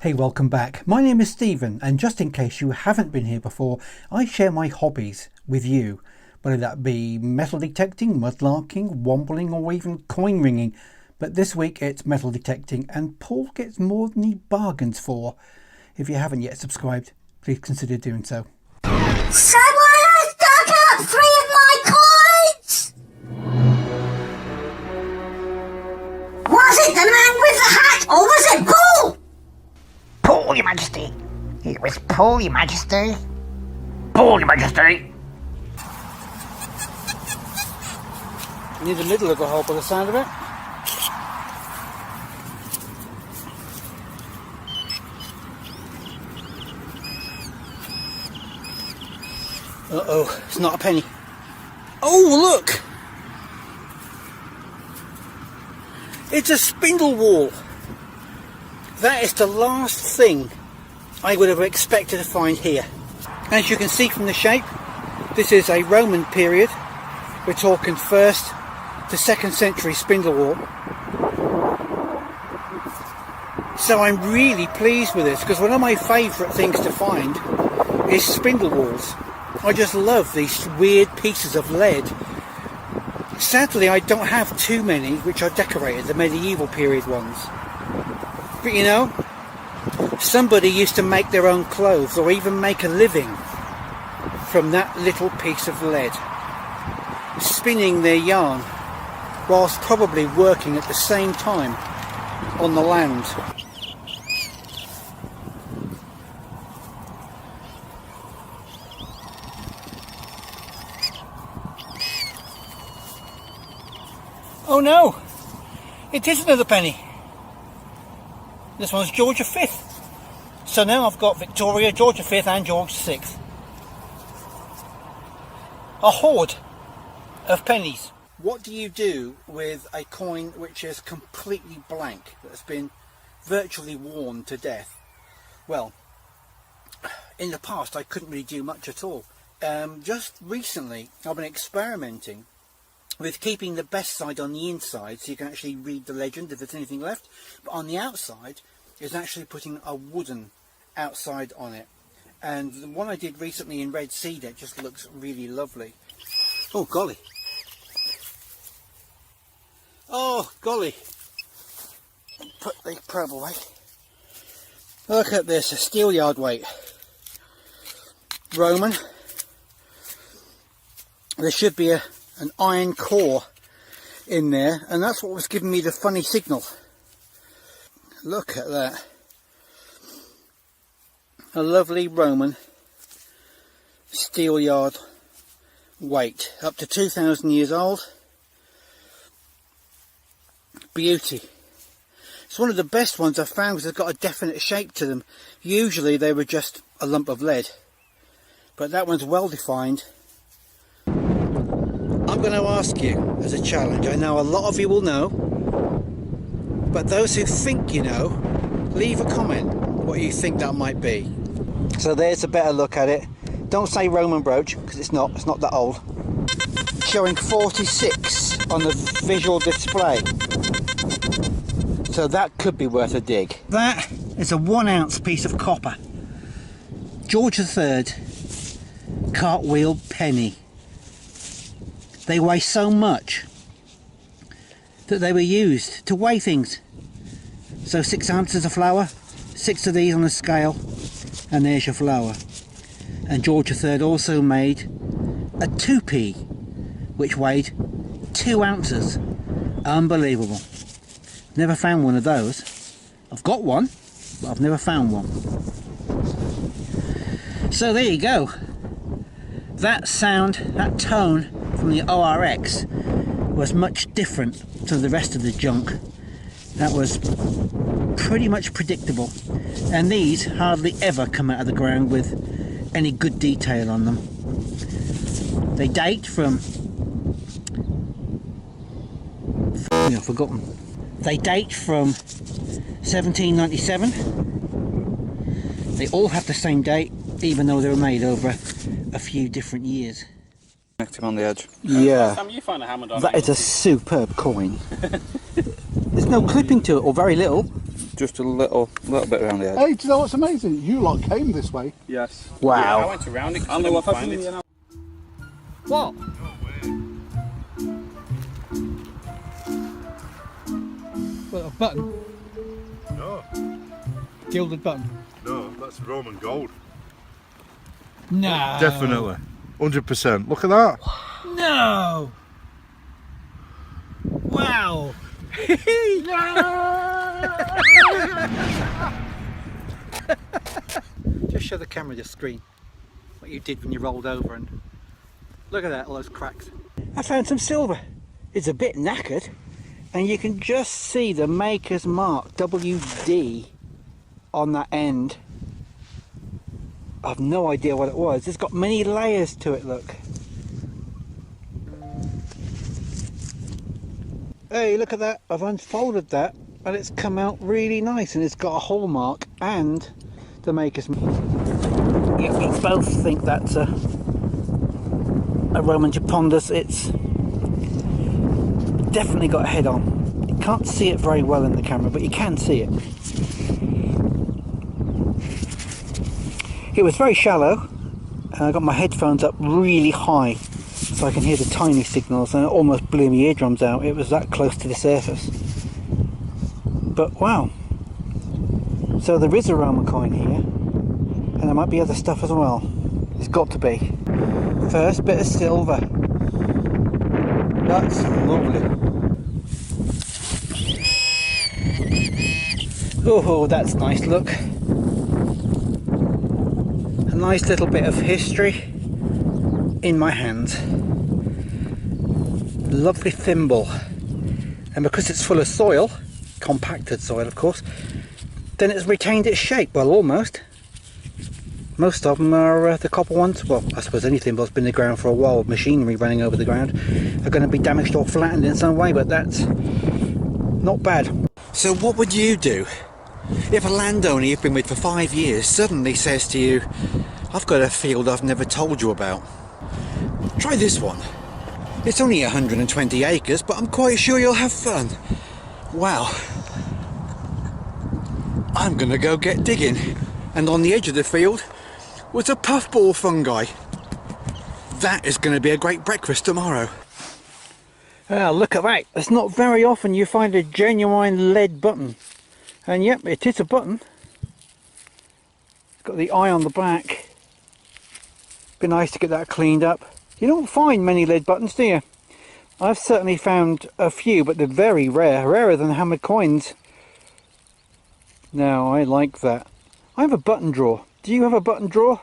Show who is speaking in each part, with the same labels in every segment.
Speaker 1: Hey, welcome back. My name is Stephen, and just in case you haven't been here before, I share my hobbies with you, whether that be metal detecting, mudlarking, wombling, or even coin ringing. But this week it's metal detecting, and Paul gets more than he bargains for. If you haven't yet subscribed, please consider doing so.
Speaker 2: Someone has dug up 3 of my coins! Was it the man with the hat, or was it Paul?
Speaker 3: Paul, Your Majesty. It was Paul, Your Majesty. Paul, Your Majesty.
Speaker 1: Near the middle of the hole by the sound of it. Uh-oh, it's not a penny. Oh, look! It's a spindle whorl. That is the last thing I would have expected to find here. As you can see from the shape, this is a Roman period. We're talking 1st to 2nd century spindle whorl. So I'm really pleased with this, because one of my favourite things to find is spindle whorls. I just love these weird pieces of lead. Sadly, I don't have too many which are decorated, the medieval period ones. But you know, somebody used to make their own clothes or even make a living from that little piece of lead, spinning their yarn whilst probably working at the same time on the land. Oh no, it is another penny. This one's George V. So now I've got Victoria, George V and George VI. A hoard of pennies. What do you do with a coin which is completely blank, that's been virtually worn to death? Well, in the past I couldn't really do much at all. Just recently I've been experimenting with keeping the best side on the inside so you can actually read the legend if there's anything left, but on the outside is actually putting a wooden outside on it. And the one I did recently in red cedar just looks really lovely. Oh golly, oh golly, put the probe away. Look at this, a steelyard weight, Roman. There should be an iron core in there, and that's what was giving me the funny signal. Look at that. A lovely Roman steelyard weight, up to 2,000 years old. Beauty. It's one of the best ones I've found because they've got a definite shape to them. Usually they were just a lump of lead, but that one's well defined. I'm going to ask you as a challenge. I know a lot of you will know, but those who think you know, leave a comment what you think that might be. So there's a better look at it. Don't say Roman brooch, because it's not that old. Showing 46 on the visual display. So that could be worth a dig. That is a 1 ounce piece of copper. George III Cartwheel penny. They weigh so much that they were used to weigh things. So 6 ounces of flour, 6 of these on a scale, and there's your flour. And George III also made a 2p, which weighed 2 ounces. Unbelievable. Never found one of those. I've got one, but I've never found one. So there you go. That sound, that tone from the ORX was much different to the rest of the junk. That was pretty much predictable, and these hardly ever come out of the ground with any good detail on them. They date from I've forgotten. They date from 1797. They all have the same date, even though they were made over a few different years.
Speaker 4: Connect him on the edge.
Speaker 1: Yeah,
Speaker 5: Sam, you find a hammer
Speaker 1: that is a superb coin. There's no clipping to it, or very little.
Speaker 4: just a little bit around the edge.
Speaker 5: Hey, do you know what's amazing? You lot came this way.
Speaker 4: Yes.
Speaker 1: Wow.
Speaker 6: Yeah, I went around it.
Speaker 4: I know what happened. You know.
Speaker 1: What? What, a button?
Speaker 5: No,
Speaker 1: Gilded button?
Speaker 5: no, that's Roman gold.
Speaker 1: No.
Speaker 5: Definitely. 100%. Look at that.
Speaker 1: No. Wow. Just show the camera the screen what you did when you rolled over, and look at that, all those cracks. I found some silver. It's a bit knackered, and you can just see the maker's mark, WD, on that end. I've no idea what it was. It's got many layers to it, look. Hey, look at that. I've unfolded that and it's come out really nice, and it's got a hallmark and the maker's mark. Yeah, we both think that's a Roman Japondus. It's definitely got a head on. You can't see it very well in the camera, but you can see it. It was very shallow, and I got my headphones up really high so I can hear the tiny signals, and it almost blew my eardrums out. It was that close to the surface. But wow. So there is a Roman coin here, and there might be other stuff as well. It's got to be. First bit of silver. That's lovely. Oh, that's nice, look. A nice little bit of history in my hand. Lovely thimble. And because it's full of soil, compacted soil of course, then it's retained its shape. Well, almost. Most of them are the copper ones. Well, I suppose any thimble that's been in the ground for a while with machinery running over the ground are going to be damaged or flattened in some way, but that's not bad.
Speaker 7: So what would you do if a landowner you've been with for 5 years suddenly says to you, I've got a field I've never told you about. Try this one. It's only 120 acres, but I'm quite sure you'll have fun. Wow. I'm gonna go get digging. And on the edge of the field was a puffball fungi. That is going to be a great breakfast tomorrow.
Speaker 1: Ah, look at that. It's not very often you find a genuine lead button. And yep, it is a button. It's got the eye on the back. Be nice to get that cleaned up. You don't find many lead buttons, do you? I've certainly found a few, but they're very rare. Rarer than hammered coins. Now, I like that. I have a button drawer. Do you have a button drawer?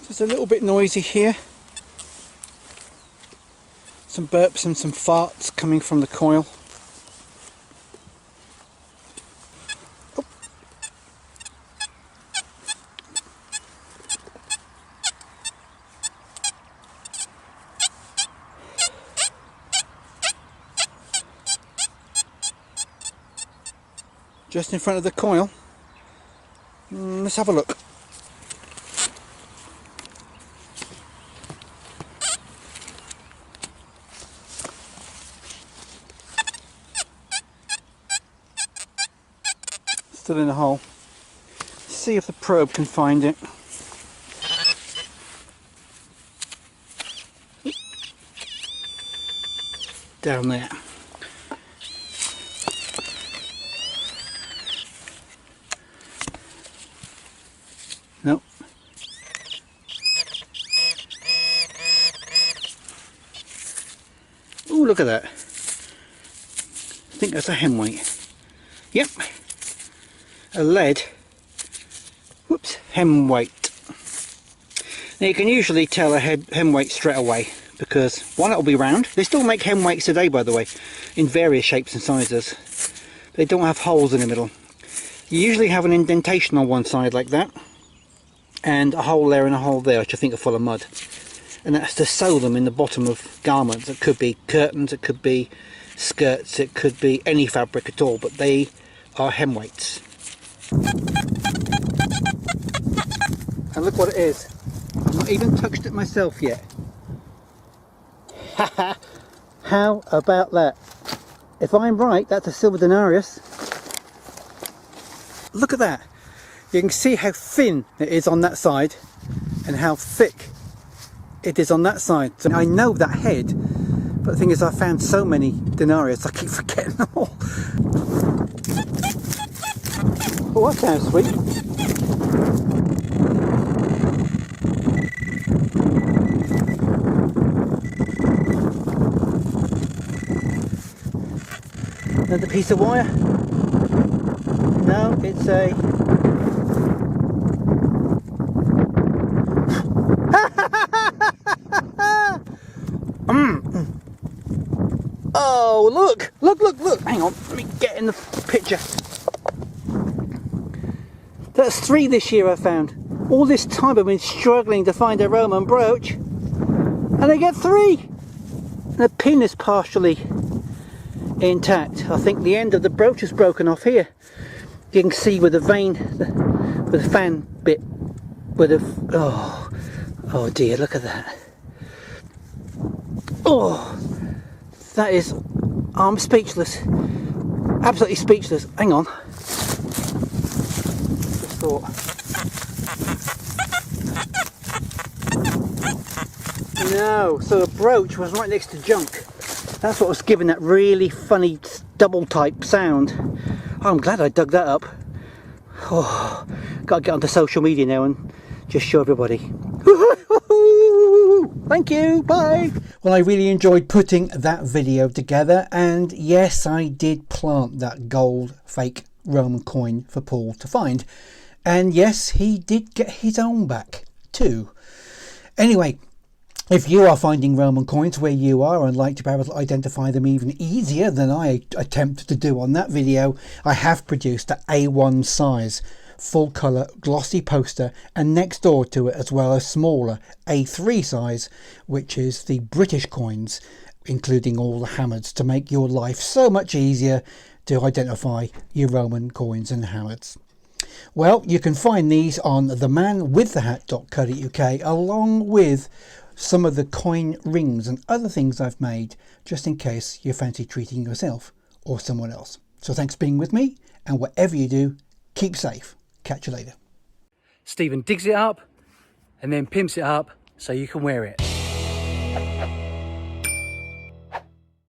Speaker 1: It's a little bit noisy here. Some burps and some farts coming from the coil. Oh. Just in front of the coil. Let's have a look. Still in the hole. See if the probe can find it. Down there. Nope. Oh, look at that. I think that's a hem weight. Yep. A lead, whoops, hem weight. Now you can usually tell a hem weight straight away because one, it'll be round. They still make hem weights today, by the way, in various shapes and sizes. They don't have holes in the middle. You usually have an indentation on one side like that, and a hole there and a hole there, which I think are full of mud. And that's to sew them in the bottom of garments. It could be curtains, it could be skirts, it could be any fabric at all, but they are hem weights. And look what it is. I've not even touched it myself yet. How about that? If I'm right, that's a silver denarius. Look at that. You can see how thin it is on that side and how thick it is on that side. So I know that head, but the thing is I found so many denarius I keep forgetting them all. Oh, that sounds sweet. Another piece of wire. No, it's a... Oh, look! Look! Hang on, let me get in the picture. That's 3 this year I found. All this time I've been struggling to find a Roman brooch, and I get 3! And the pin is partially intact. I think the end of the brooch is broken off here. You can see with the vein, with the fan bit, with the... Oh dear, look at that. Oh, that is... I'm speechless. Absolutely speechless. Hang on. Just thought. No, so the brooch was right next to junk. That's what was giving that really funny double type sound. Oh, I'm glad I dug that up. Oh, gotta get onto social media now and just show everybody. Thank you, bye. Well, I really enjoyed putting that video together, and yes, I did plant that gold fake Roman coin for Paul to find, and yes, he did get his own back too. Anyway, if you are finding Roman coins where you are and like to be able to identify them even easier than I attempted to do on that video, I have produced an A1 size full colour glossy poster, and next door to it as well a smaller A3 size, which is the British coins, including all the hammers, to make your life so much easier to identify your Roman coins and hammers. Well, you can find these on themanwiththehat.co.uk, along with some of the coin rings and other things I've made, just in case you fancy treating yourself or someone else. So thanks for being with me, and whatever you do, keep safe. Catch you later. Stephen digs it up and then pimps it up so you can wear it.